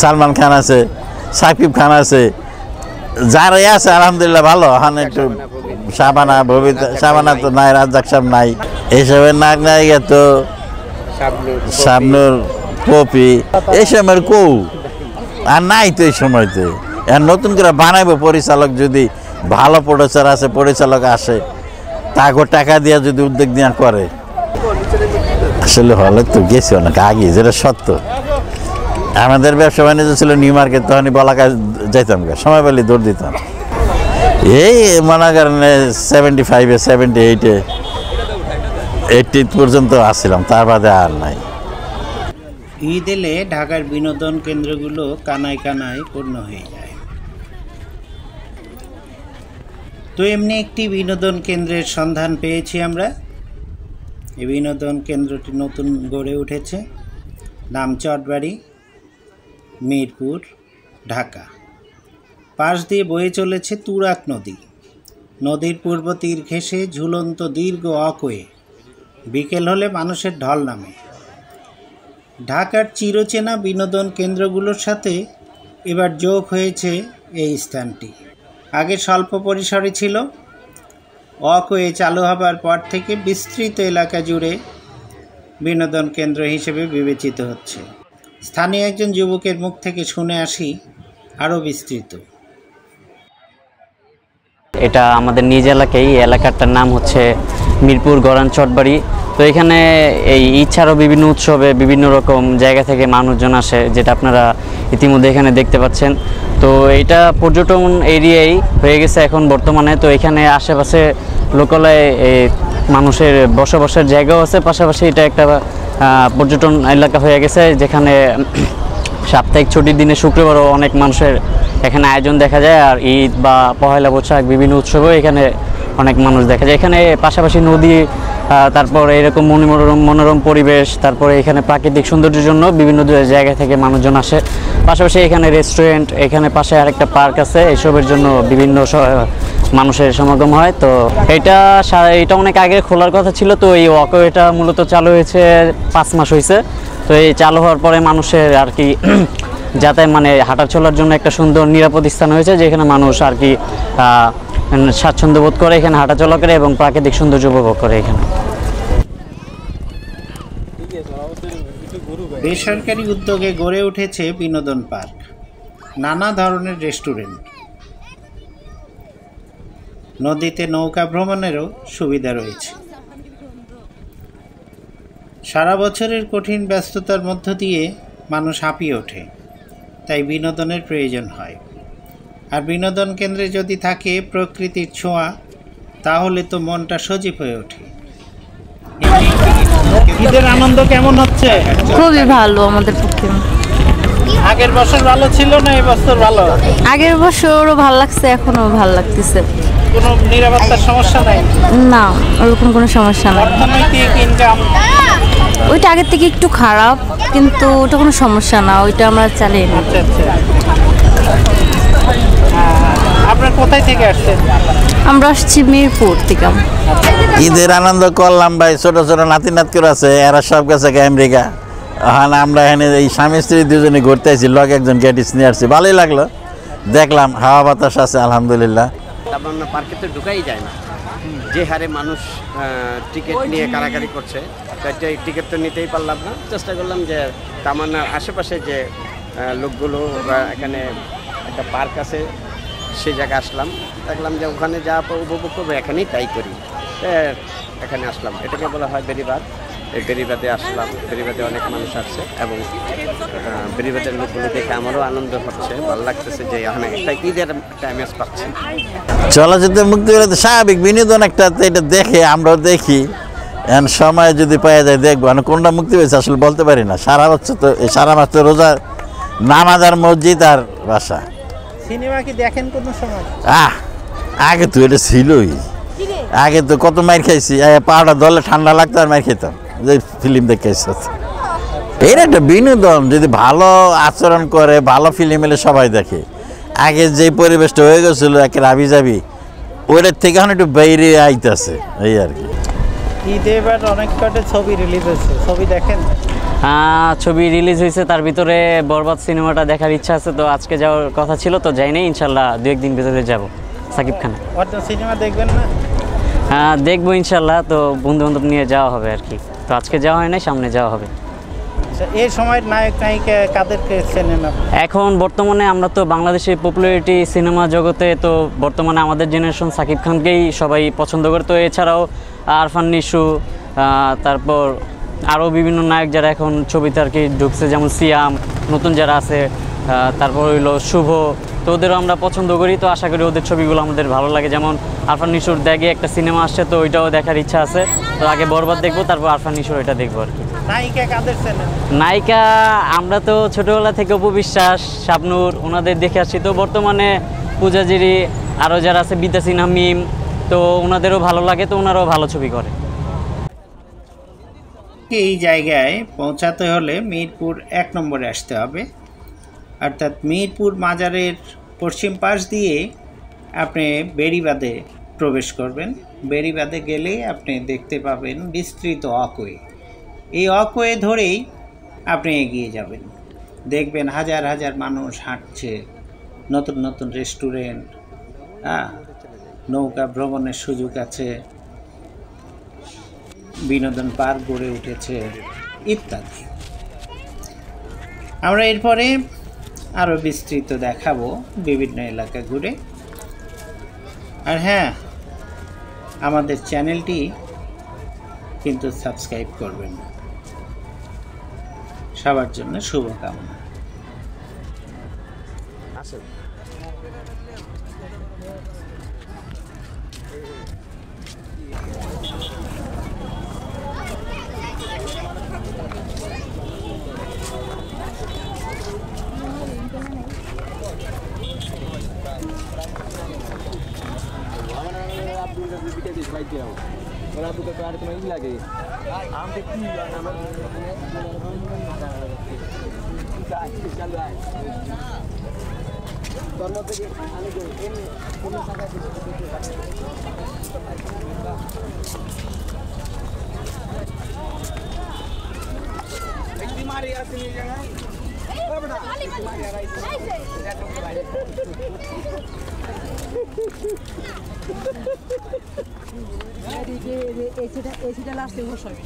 সালমান খান আছে, সাকিব খান আছে, যারাই আছে আলহামদুলিল্লাহ ভালো। এখন একটু শাবানা তো নাই, রাজ্জাক সাহেব নাই, এইসবের নায়িকা তো শাবনূর, পপি, এই সময়ের কৌ আর নাই তো এই সময়তে। এখন নতুন করে বানাইবো পরিচালক, যদি ভালো প্রডিউসার আছে, পরিচালক আসে, তাকে টাকা দিয়ে যদি উদ্যোগ নেওয়া করে। আসলে হলে তো গেছি অনেক আগে, যেটা সত্য। আমাদের ব্যবসা বাণিজ্য ছিল নিউ মার্কেট, তখনই বলাকা যাইতাম, সময় পেলে দৌড় দিতাম। এই মনে করেন 75-এ 78-এ 80 পর্যন্ত আসছিলাম, তার বাদে আর নাই। ঈদ এলে ঢাকার বিনোদন কেন্দ্রগুলো কানায় কানায় পূর্ণ হয়ে যায়। তো এমনি একটি বিনোদন কেন্দ্রের সন্ধান পেয়েছি আমরা। এই বিনোদন কেন্দ্রটি নতুন গড়ে উঠেছে, নাম চটবাড়ি, মিরপুর, ঢাকা। পাশ দিয়ে বয়ে চলেছে তুরাগ নদী। নদীর পূর্ব তীর ঘেঁষে ঝুলন্ত দীর্ঘ অকোয়ে বিকেল হলে মানুষের ঢল নামে। ঢাকার চিরচেনা বিনোদন কেন্দ্রগুলোর সাথে এবার যোগ হয়েছে এই স্থানটি। আগে স্বল্প পরিসরে ছিল, ওয়াকওয়ে চালু হবার পর থেকে বিস্তৃত এলাকা জুড়ে বিনোদন কেন্দ্র হিসেবে বিবেচিত হচ্ছে। স্থানীয় একজন যুবকের মুখ থেকে শুনে আসি আরও বিস্তৃত। এটা আমাদের নিজ এলাকায়, এই এলাকাটার নাম হচ্ছে মিরপুর গড়ান চটবাড়ি। তো এখানে এই ঈদ ছাড়াও বিভিন্ন উৎসবে বিভিন্ন রকম জায়গা থেকে মানুষজন আসে, যেটা আপনারা ইতিমধ্যে এখানে দেখতে পাচ্ছেন। তো এটা পর্যটন এরিয়াই হয়ে গেছে এখন বর্তমানে। তো এখানে আশেপাশে লোকালয়ে মানুষের বসবাসের জায়গাও আছে, পাশাপাশি এটা একটা পর্যটন এলাকা হয়ে গেছে, যেখানে সাপ্তাহিক ছুটির দিনে শুক্রবারও অনেক মানুষের এখানে আয়োজন দেখা যায়। আর ঈদ বা পহেলা বৈশাখ বিভিন্ন উৎসবেও এখানে অনেক মানুষ দেখা যায়। এখানে পাশাপাশি নদী, তারপর এরকম মনোরম পরিবেশ, তারপরে এখানে প্রাকৃতিক সৌন্দর্যের জন্য বিভিন্ন জায়গা থেকে মানুষজন আসে। পাশাপাশি এখানে রেস্টুরেন্ট, এখানে পাশে আরেকটা পার্ক আছে, এসবের জন্য বিভিন্ন মানুষের সমাগম হয়। তো এটা অনেক আগে খোলার কথা ছিল। তো এই ওয়াকওয়েটা মূলত চালু হয়েছে 5 মাস হয়েছে। তো এই চালু হওয়ার পরে মানুষের আর কি যাতে মানে হাঁটা চলার জন্য একটা সুন্দর নিরাপদ স্থান হয়েছে, যেখানে মানুষ আর কি স্বাচ্ছন্দ্য বোধ করে এখানে হাঁটাচলা করে এবং প্রাকৃতিক সৌন্দর্য উপভোগ করে। এখানে বেসরকারি উদ্যোগে গড়ে উঠেছে বিনোদন পার্ক, নানা ধরনের রেস্টুরেন্ট, নদীতে নৌকা ভ্রমণেরও সুবিধা রয়েছে। সারা বছরের কঠিন ব্যস্ততার মধ্য দিয়ে মানুষ হাঁপিয়ে ওঠে, তাই বিনোদনের প্রয়োজন হয়। আর বিনোদন কেন্দ্রে যদি থাকে প্রকৃতির ছোঁয়া, তাহলে তো মনটা সজীব হয়ে ওঠে। ঈদের আনন্দ কেমন হচ্ছে? খুবই ভালো আমাদের পক্ষে। আগের বছর ভালো ছিল না এই বছর ভালো? আগের বছরও ভালো লাগছে, এখনো ভালো লাগতেছে। কোনো নিরাপত্তার সমস্যা নাই? না, ওরকম কোনো সমস্যা নাই। অর্থনৈতিক ইনকাম ওইটা আগের থেকে একটু খারাপ, কিন্তু ওটা কোনো সমস্যা না, ওইটা আমরা চালিয়ে নিই। আচ্ছা আচ্ছা। আপনার কোথায় থেকে আসছেন? আমরা আসছি মিরপুর থেকে। ঈদের আনন্দ করলাম ভাই, ছোট ছোট নাতি নাতকুর আছে, এরা সব গেছে আমেরিকা। ওখানে আমরা এখানে এই স্বামী স্ত্রী দুজনে ঘুরতে আসছি, লগে একজন গেটিস নিয়ে আসছি, ভালোই লাগলো, দেখলাম হাওয়া বাতাস আছে আলহামদুলিল্লাহ। তারপর পার্কে তো ঢুকাই যায় না, যে হারে মানুষ টিকিট নিয়ে কারাকারি করছে, তাই টিকিট তো নিতেই পারলাম না। চেষ্টা করলাম যে তামান্নার আশেপাশে যে লোকগুলো বা এখানে একটা পার্ক আছে সেই জায়গায় আসলাম, দেখলাম যে ওখানে যা উপভোগ করবো এখানেই তাই করি, এখানে আসলাম। এটাকে বলা হয় বেড়িবাঁধ। এই বেড়িবাঁধে আসলাম, বেড়িবাঁধে অনেক মানুষ আসছে এবং বেড়িবাঁধের লোকগুলো দেখে আমারও আনন্দ হচ্ছে, ভালো লাগতেছে যে এখানে একটা ঈদের একটা আমেজ পাচ্ছি। চলচ্চিত্র মুক্তি হলে তো স্বাভাবিক বিনোদন একটা, এটা দেখে আমরাও দেখি, এখন সময় যদি পাওয়া যায় দেখবো। মানে কোনটা মুক্তি হয়েছে আসলে বলতে পারি না। সারা বছর তো সারা মাস তো রোজা, নামাজ আর মসজিদ আর বাসা। সিনেমা কি দেখেন কোনো সময়? আগে তো এটা ছিলই, আগে তো কত মাইর খাইছি, পাহাড়টা দলে ঠান্ডা লাগতো আর মাইর খেতাম, যে ফিল্ম দেখে এর একটা বিনোদন। যদি ভালো আচরণ করে, ভালো ফিল্ম এলে সবাই দেখে। আগে যে পরিবেশটা হয়ে গেছিলো একের আবি যাবি, ওইটার থেকে এখন একটু বাইরে আইতেছে, এই আর কি। ঈদে এবার অনেক কটা ছবি রিলিজ হয়েছে, ছবি দেখেন? ছবি রিলিজ হয়েছে, তার ভিতরে বরবাদ সিনেমাটা দেখার ইচ্ছা আছে, তো আজকে যাওয়ার কথা ছিল, তো যাই নাই, ইনশাল্লাহ 2-1 দিন ভিতরে যাব সাকিব খান। অন্য সিনেমা দেখবেন না? দেখবো ইনশাল্লাহ, তো বন্ধু বান্ধব নিয়ে যাওয়া হবে আর কি, তো আজকে যাওয়া হয় নাই, সামনে যাওয়া হবে। আচ্ছা, এই সময়ের নায়ক নায়িকা কাদেরকে চেনেন আপনি? এখন বর্তমানে আমরা তো বাংলাদেশের পপুলারিটি সিনেমা জগতে তো বর্তমানে আমাদের জেনারেশন সাকিব খানকেই সবাই পছন্দ করে, তো এছাড়াও আরফান নিশু, তারপর আরও বিভিন্ন নায়ক যারা এখন ছবিতে আর কি ঢুকছে, যেমন সিয়াম, নতুন যারা আছে, তারপর হইলো শুভ, তো ওদেরও আমরা পছন্দ করি, তো আশা করি ওদের ছবিগুলো আমাদের ভালো লাগে। যেমন আরফান নিশুর দেখে একটা সিনেমা আসছে, তো ওইটাও দেখার ইচ্ছা আছে, তো আগে বরবাদ দেখবো, তারপর আরফান নিশুর ওইটা দেখবো আর কি। নায়িকা কাদের চেনেন? নায়িকা আমরা তো ছোটোবেলা থেকে অপু বিশ্বাস, শাবনূর ওনাদের দেখে আসছি, তো বর্তমানে পূজাজিরি আরও যারা আছে, বিদ্যা সিনহা, মিম, তো ওনাদেরও ভালো লাগে, তো ওনারাও ভালো ছবি করে। এই জায়গায় পৌঁছাতে হলে মিরপুর 1 নম্বরে আসতে হবে, অর্থাৎ মিরপুর মাজারের পশ্চিম পাশ দিয়ে আপনি বেড়িবাঁধে প্রবেশ করবেন। বেড়িবাঁধে গেলেই আপনি দেখতে পাবেন বিস্তৃত ওয়াকওয়ে। এই ওয়াকওয়ে ধরেই আপনি এগিয়ে যাবেন, দেখবেন হাজার হাজার মানুষ হাঁটছে, নতুন নতুন রেস্টুরেন্ট, নৌকা ভ্রমণের সুযোগ আছে, বিনোদন পার্ক গড়ে উঠেছে ইত্যাদি। আমরা এরপরে আরও বিস্তৃত দেখাবো বিভিন্ন এলাকা ঘুরে। আর হ্যাঁ, আমাদের চ্যানেলটি কিন্তু সাবস্ক্রাইব করবেন। সবার জন্য শুভকামনা। এসিটা লাস্টে বসাবে।